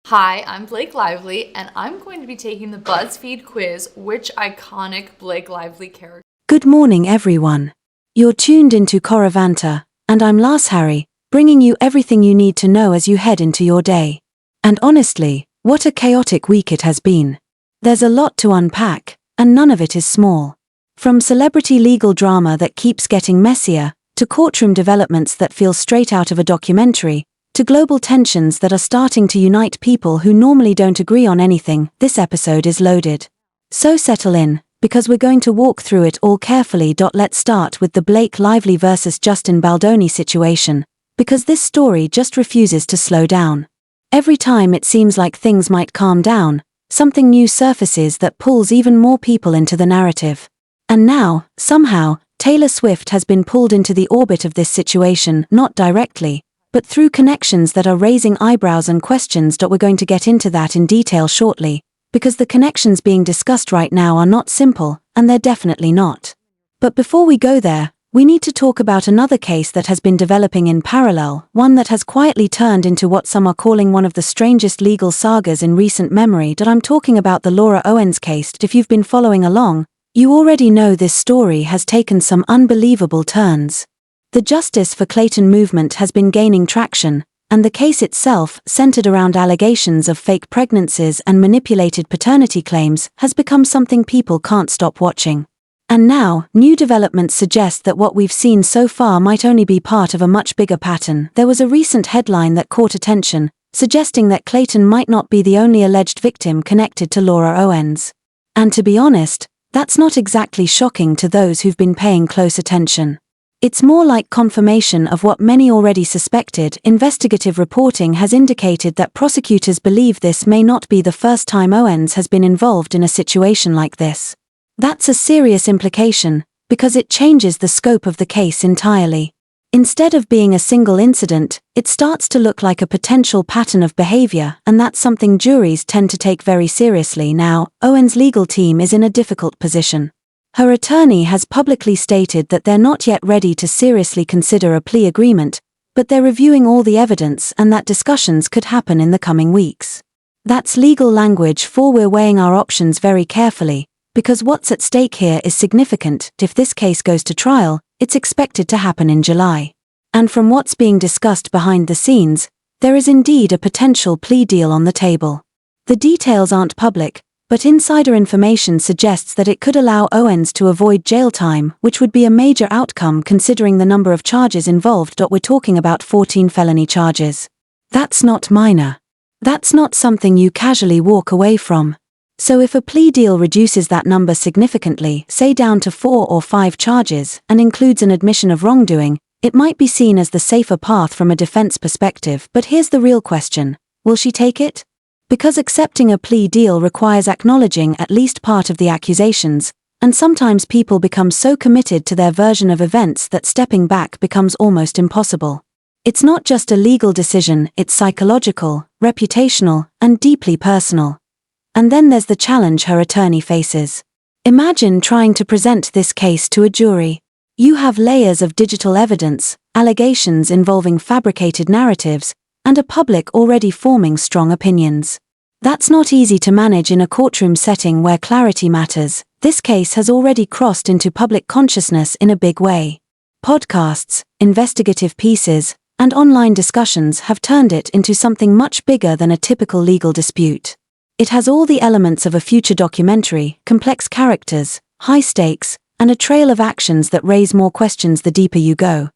Hi, I'm Blake Lively, and I'm going to be taking the BuzzFeed quiz, which iconic Blake Lively character. Good morning, everyone. You're tuned into Coravanta, and I'm Lars Harry, bringing you everything you need to know as you head into your day. And honestly, what a chaotic week it has been. There's a lot to unpack, and none of it is small. From celebrity legal drama that keeps getting messier, to courtroom developments that feel straight out of a documentary, to global tensions that are starting to unite people who normally don't agree on anything, this episode is loaded. So settle in, because we're going to walk through it all carefully. Let's start with the Blake Lively versus Justin Baldoni situation, because this story just refuses to slow down. Every time it seems like things might calm down, something new surfaces that pulls even more people into the narrative. And now, somehow, Taylor Swift has been pulled into the orbit of this situation, not directly, but through connections that are raising eyebrows and questions. We're going to get into that in detail shortly, because the connections being discussed right now are not simple, and they're definitely not. But before we go there, we need to talk about another case that has been developing in parallel, one that has quietly turned into what some are calling one of the strangest legal sagas in recent memory. I'm talking about the Laura Owens case. If you've been following along, you already know this story has taken some unbelievable turns. The Justice for Clayton movement has been gaining traction, and the case itself, centered around allegations of fake pregnancies and manipulated paternity claims, has become something people can't stop watching. And now, new developments suggest that what we've seen so far might only be part of a much bigger pattern. There was a recent headline that caught attention, suggesting that Clayton might not be the only alleged victim connected to Laura Owens. And to be honest, that's not exactly shocking to those who've been paying close attention. It's more like confirmation of what many already suspected. Investigative reporting has indicated that prosecutors believe this may not be the first time Owens has been involved in a situation like this. That's a serious implication, because it changes the scope of the case entirely. Instead of being a single incident, it starts to look like a potential pattern of behavior, and that's something juries tend to take very seriously. Now, Owens' legal team is in a difficult position. Her attorney has publicly stated that they're not yet ready to seriously consider a plea agreement, but they're reviewing all the evidence and that discussions could happen in the coming weeks. That's legal language for we're weighing our options very carefully, because what's at stake here is significant. If this case goes to trial, it's expected to happen in July. And from what's being discussed behind the scenes, there is indeed a potential plea deal on the table. The details aren't public, but insider information suggests that it could allow Owens to avoid jail time, which would be a major outcome considering the number of charges involved. We're talking about 14 felony charges. That's not minor. That's not something you casually walk away from. So if a plea deal reduces that number significantly, say down to 4 or 5 charges, and includes an admission of wrongdoing, it might be seen as the safer path from a defense perspective. But here's the real question: will she take it? Because accepting a plea deal requires acknowledging at least part of the accusations, and sometimes people become so committed to their version of events that stepping back becomes almost impossible. It's not just a legal decision, it's psychological, reputational, and deeply personal. And then there's the challenge her attorney faces. Imagine trying to present this case to a jury. You have layers of digital evidence, allegations involving fabricated narratives, and a public already forming strong opinions. That's not easy to manage in a courtroom setting where clarity matters. This case has already crossed into public consciousness in a big way. Podcasts, investigative pieces, and online discussions have turned it into something much bigger than a typical legal dispute. It has all the elements of a future documentary: complex characters, high stakes, and a trail of actions that raise more questions the deeper you go.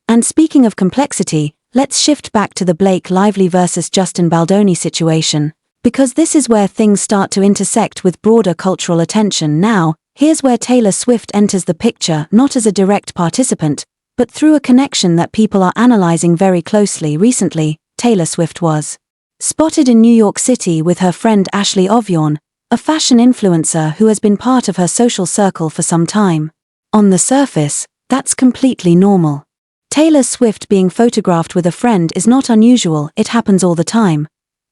And speaking of complexity, let's shift back to the Blake Lively versus Justin Baldoni situation, because this is where things start to intersect with broader cultural attention. Now, here's where Taylor Swift enters the picture, not as a direct participant, but through a connection that people are analyzing very closely. Recently, Taylor Swift was spotted in New York City with her friend Ashley Ovyorn, a fashion influencer who has been part of her social circle for some time. On the surface, that's completely normal. Taylor Swift being photographed with a friend is not unusual, it happens all the time.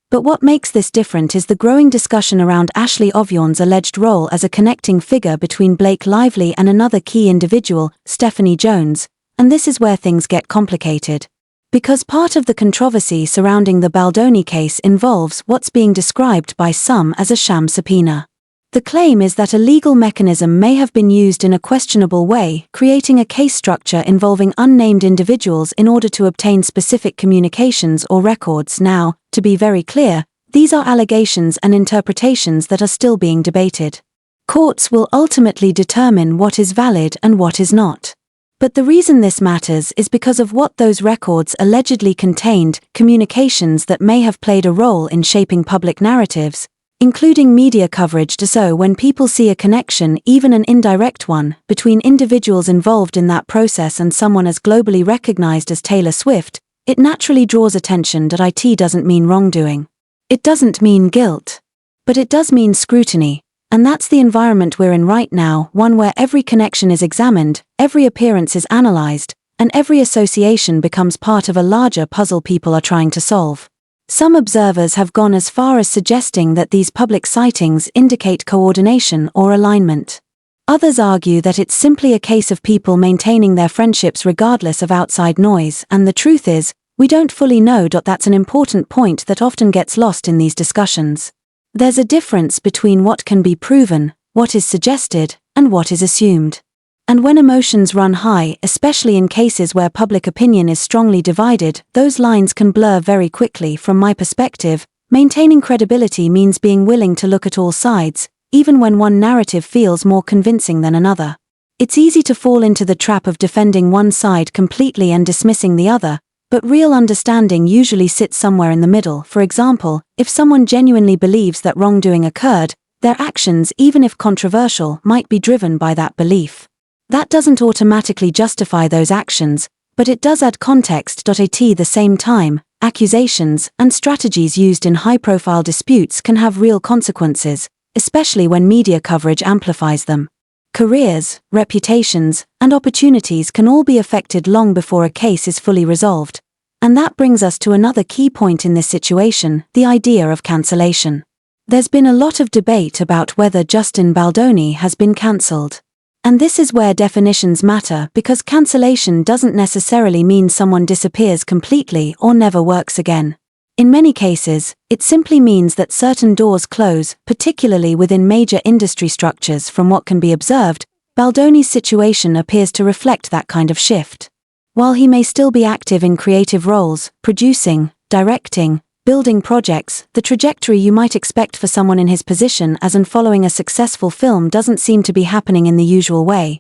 But what makes this different is the growing discussion around Ashley Ovyorn's alleged role as a connecting figure between Blake Lively and another key individual, Stephanie Jones, and this is where things get complicated. Because part of the controversy surrounding the Baldoni case involves what's being described by some as a sham subpoena. The claim is that a legal mechanism may have been used in a questionable way, creating a case structure involving unnamed individuals in order to obtain specific communications or records. Now, to be very clear, these are allegations and interpretations that are still being debated. Courts will ultimately determine what is valid and what is not. But the reason this matters is because of what those records allegedly contained: communications that may have played a role in shaping public narratives, including media coverage. So when people see a connection, even an indirect one, between individuals involved in that process and someone as globally recognized as Taylor Swift, it naturally draws attention. It doesn't mean wrongdoing. It doesn't mean guilt. But it does mean scrutiny. And that's the environment we're in right now, one where every connection is examined, every appearance is analyzed, and every association becomes part of a larger puzzle people are trying to solve. Some observers have gone as far as suggesting that these public sightings indicate coordination or alignment. Others argue that it's simply a case of people maintaining their friendships regardless of outside noise, and the truth is, we don't fully know. That's an important point that often gets lost in these discussions. There's a difference between what can be proven, what is suggested, and what is assumed. And when emotions run high, especially in cases where public opinion is strongly divided, those lines can blur very quickly. From my perspective, maintaining credibility means being willing to look at all sides, even when one narrative feels more convincing than another. It's easy to fall into the trap of defending one side completely and dismissing the other, but real understanding usually sits somewhere in the middle. For example, if someone genuinely believes that wrongdoing occurred, their actions, even if controversial, might be driven by that belief. That doesn't automatically justify those actions, but it does add context. At the same time, accusations and strategies used in high-profile disputes can have real consequences, especially when media coverage amplifies them. Careers, reputations, and opportunities can all be affected long before a case is fully resolved. And that brings us to another key point in this situation: the idea of cancellation. There's been a lot of debate about whether Justin Baldoni has been cancelled. And this is where definitions matter, because cancellation doesn't necessarily mean someone disappears completely or never works again. In many cases, it simply means that certain doors close, particularly within major industry structures. From what can be observed, Baldoni's situation appears to reflect that kind of shift. While he may still be active in creative roles, producing, directing, building projects, the trajectory you might expect for someone in his position as and following a successful film doesn't seem to be happening in the usual way.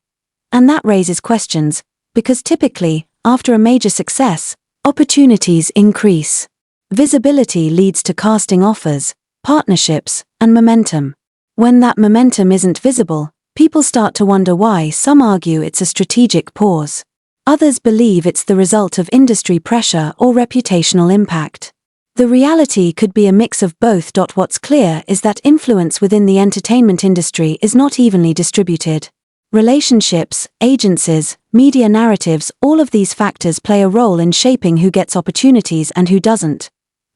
And that raises questions, because typically, after a major success, opportunities increase. Visibility leads to casting offers, partnerships, and momentum. When that momentum isn't visible, people start to wonder why. Some argue it's a strategic pause. Others believe it's the result of industry pressure or reputational impact. The reality could be a mix of both. What's clear is that influence within the entertainment industry is not evenly distributed. Relationships, agencies, media narratives, all of these factors play a role in shaping who gets opportunities and who doesn't.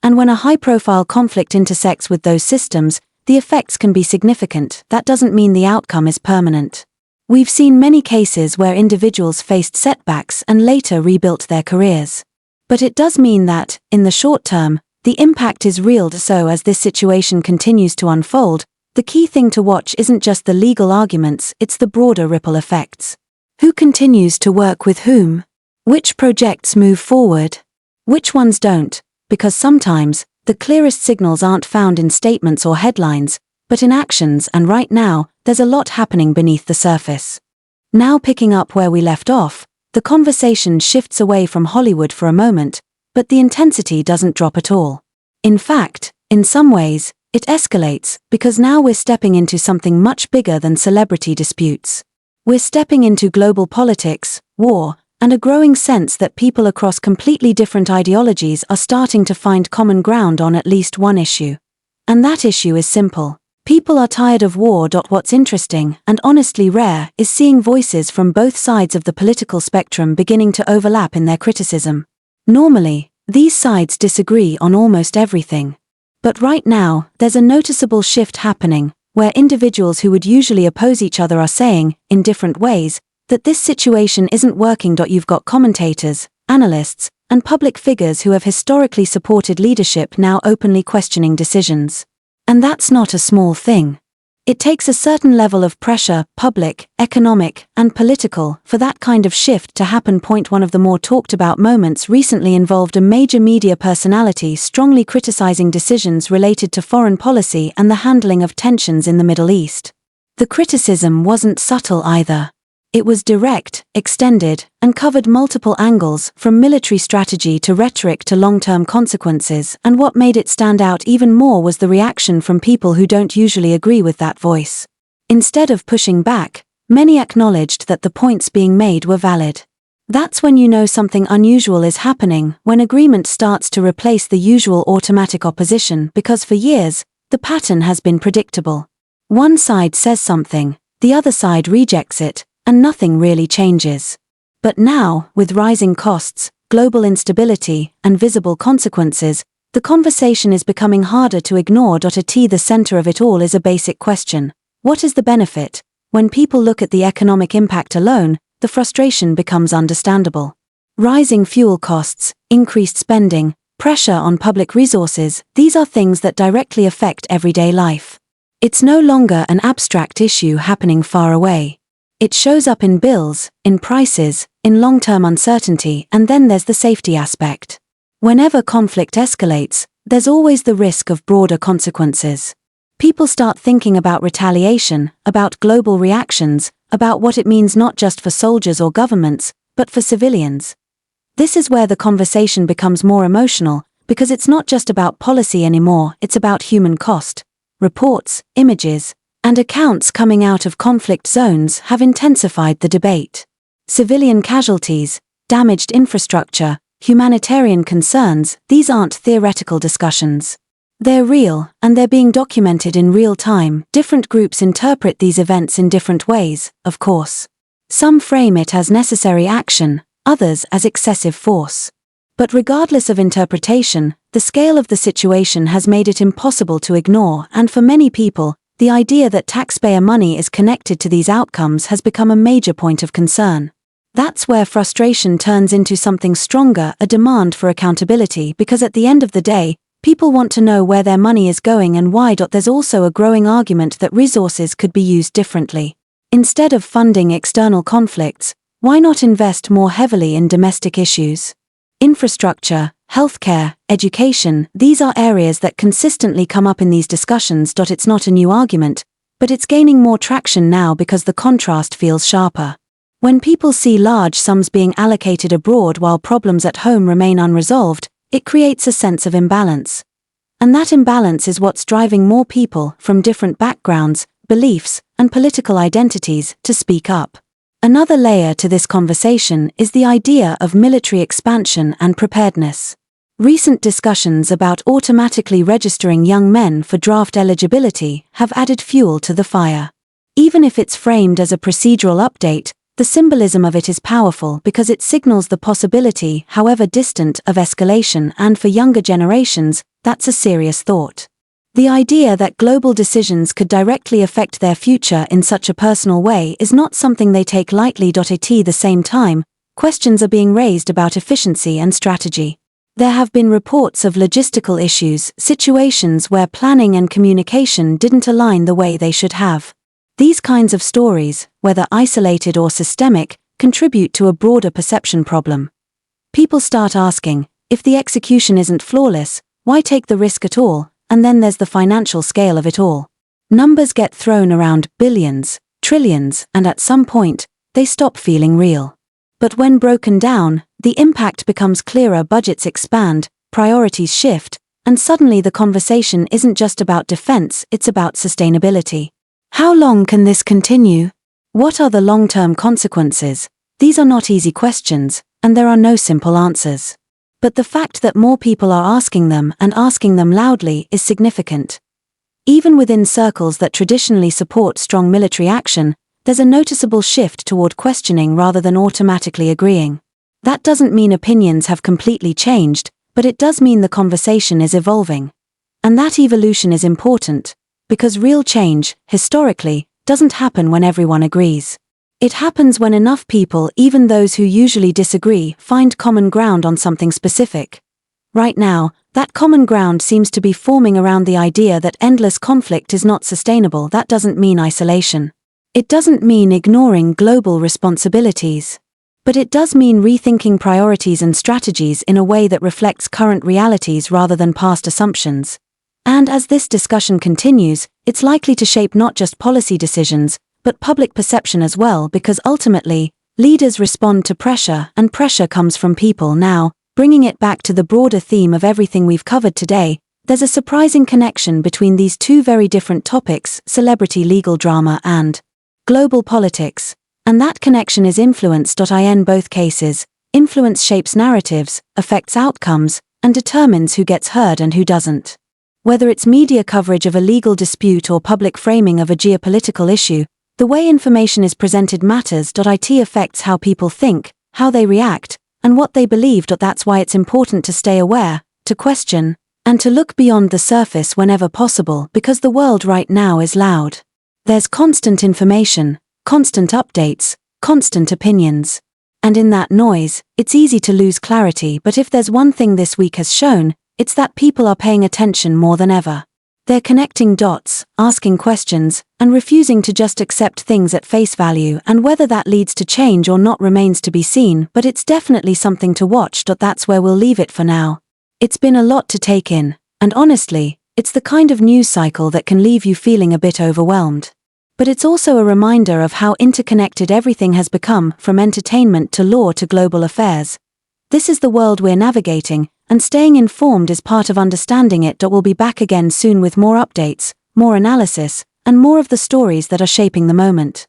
And when a high-profile conflict intersects with those systems, the effects can be significant. That doesn't mean the outcome is permanent. We've seen many cases where individuals faced setbacks and later rebuilt their careers. But it does mean that, in the short term, the impact is real. So as this situation continues to unfold, the key thing to watch isn't just the legal arguments, it's the broader ripple effects. Who continues to work with whom? Which projects move forward? Which ones don't? Because sometimes, the clearest signals aren't found in statements or headlines, but in actions, and right now, there's a lot happening beneath the surface. Now picking up where we left off, the conversation shifts away from Hollywood for a moment, but the intensity doesn't drop at all. In fact, in some ways, it escalates, because now we're stepping into something much bigger than celebrity disputes. We're stepping into global politics, war, and a growing sense that people across completely different ideologies are starting to find common ground on at least one issue. And that issue is simple. People are tired of war. What's interesting, and honestly rare, is seeing voices from both sides of the political spectrum beginning to overlap in their criticism. Normally, these sides disagree on almost everything. But right now, there's a noticeable shift happening, where individuals who would usually oppose each other are saying, in different ways, that this situation isn't working. You've got commentators, analysts, and public figures who have historically supported leadership now openly questioning decisions. And that's not a small thing. It takes a certain level of pressure, public, economic, and political, for that kind of shift to happen. One of the more talked about moments recently involved a major media personality strongly criticizing decisions related to foreign policy and the handling of tensions in the Middle East. The criticism wasn't subtle either. It was direct, extended, and covered multiple angles, from military strategy to rhetoric to long-term consequences, and what made it stand out even more was the reaction from people who don't usually agree with that voice. Instead of pushing back, many acknowledged that the points being made were valid. That's when you know something unusual is happening, when agreement starts to replace the usual automatic opposition, because for years, the pattern has been predictable. One side says something, the other side rejects it, and nothing really changes. But now, with rising costs, global instability, and visible consequences, the conversation is becoming harder to ignore. At the center of it all is a basic question: what is the benefit? When people look at the economic impact alone, the frustration becomes understandable. Rising fuel costs, increased spending, pressure on public resources, these are things that directly affect everyday life. It's no longer an abstract issue happening far away. It shows up in bills, in prices, in long-term uncertainty, and then there's the safety aspect. Whenever conflict escalates, there's always the risk of broader consequences. People start thinking about retaliation, about global reactions, about what it means not just for soldiers or governments, but for civilians. This is where the conversation becomes more emotional, because it's not just about policy anymore, it's about human cost. Reports, images, and accounts coming out of conflict zones have intensified the debate. Civilian casualties, damaged infrastructure, humanitarian concerns, these aren't theoretical discussions. They're real, and they're being documented in real time. Different groups interpret these events in different ways, of course. Some frame it as necessary action, others as excessive force. But regardless of interpretation, the scale of the situation has made it impossible to ignore, and for many people, the idea that taxpayer money is connected to these outcomes has become a major point of concern. That's where frustration turns into something stronger, a demand for accountability, because at the end of the day, people want to know where their money is going and why. There's also a growing argument that resources could be used differently. Instead of funding external conflicts, why not invest more heavily in domestic issues? Infrastructure, healthcare, education, these are areas that consistently come up in these discussions. It's not a new argument, but it's gaining more traction now because the contrast feels sharper. When people see large sums being allocated abroad while problems at home remain unresolved, it creates a sense of imbalance. And that imbalance is what's driving more people from different backgrounds, beliefs, and political identities to speak up. Another layer to this conversation is the idea of military expansion and preparedness. Recent discussions about automatically registering young men for draft eligibility have added fuel to the fire. Even if it's framed as a procedural update, the symbolism of it is powerful because it signals the possibility, however distant, of escalation, and for younger generations, that's a serious thought. The idea that global decisions could directly affect their future in such a personal way is not something they take lightly. At the same time, questions are being raised about efficiency and strategy. There have been reports of logistical issues, situations where planning and communication didn't align the way they should have. These kinds of stories, whether isolated or systemic, contribute to a broader perception problem. People start asking, if the execution isn't flawless, why take the risk at all? And then there's the financial scale of it all. Numbers get thrown around: billions, trillions, and at some point, they stop feeling real. But when broken down, the impact becomes clearer. Budgets expand, priorities shift, and suddenly the conversation isn't just about defense, it's about sustainability. How long can this continue? What are the long-term consequences? These are not easy questions, and there are no simple answers. But the fact that more people are asking them, and asking them loudly, is significant. Even within circles that traditionally support strong military action, there's a noticeable shift toward questioning rather than automatically agreeing. That doesn't mean opinions have completely changed, but it does mean the conversation is evolving. And that evolution is important, because real change, historically, doesn't happen when everyone agrees. It happens when enough people, even those who usually disagree, find common ground on something specific. Right now, that common ground seems to be forming around the idea that endless conflict is not sustainable. That doesn't mean isolation. It doesn't mean ignoring global responsibilities. But it does mean rethinking priorities and strategies in a way that reflects current realities rather than past assumptions. And as this discussion continues, it's likely to shape not just policy decisions, but public perception as well, because ultimately, leaders respond to pressure, and pressure comes from people. Now, bringing it back to the broader theme of everything we've covered today, there's a surprising connection between these two very different topics: celebrity legal drama and global politics. And that connection is influence. In both cases, influence shapes narratives, affects outcomes, and determines who gets heard and who doesn't. Whether it's media coverage of a legal dispute or public framing of a geopolitical issue, the way information is presented matters. It affects how people think, how they react, and what they believe. That's why it's important to stay aware, to question, and to look beyond the surface whenever possible, because the world right now is loud. There's constant information, constant updates, constant opinions. And in that noise, it's easy to lose clarity. But if there's one thing this week has shown, it's that people are paying attention more than ever. They're connecting dots, asking questions, and refusing to just accept things at face value. And whether that leads to change or not remains to be seen, but it's definitely something to watch. That's where we'll leave it for now. It's been a lot to take in, and honestly, it's the kind of news cycle that can leave you feeling a bit overwhelmed. But it's also a reminder of how interconnected everything has become, from entertainment to law to global affairs. This is the world we're navigating, and staying informed is part of understanding it. We'll be back again soon with more updates, more analysis, and more of the stories that are shaping the moment.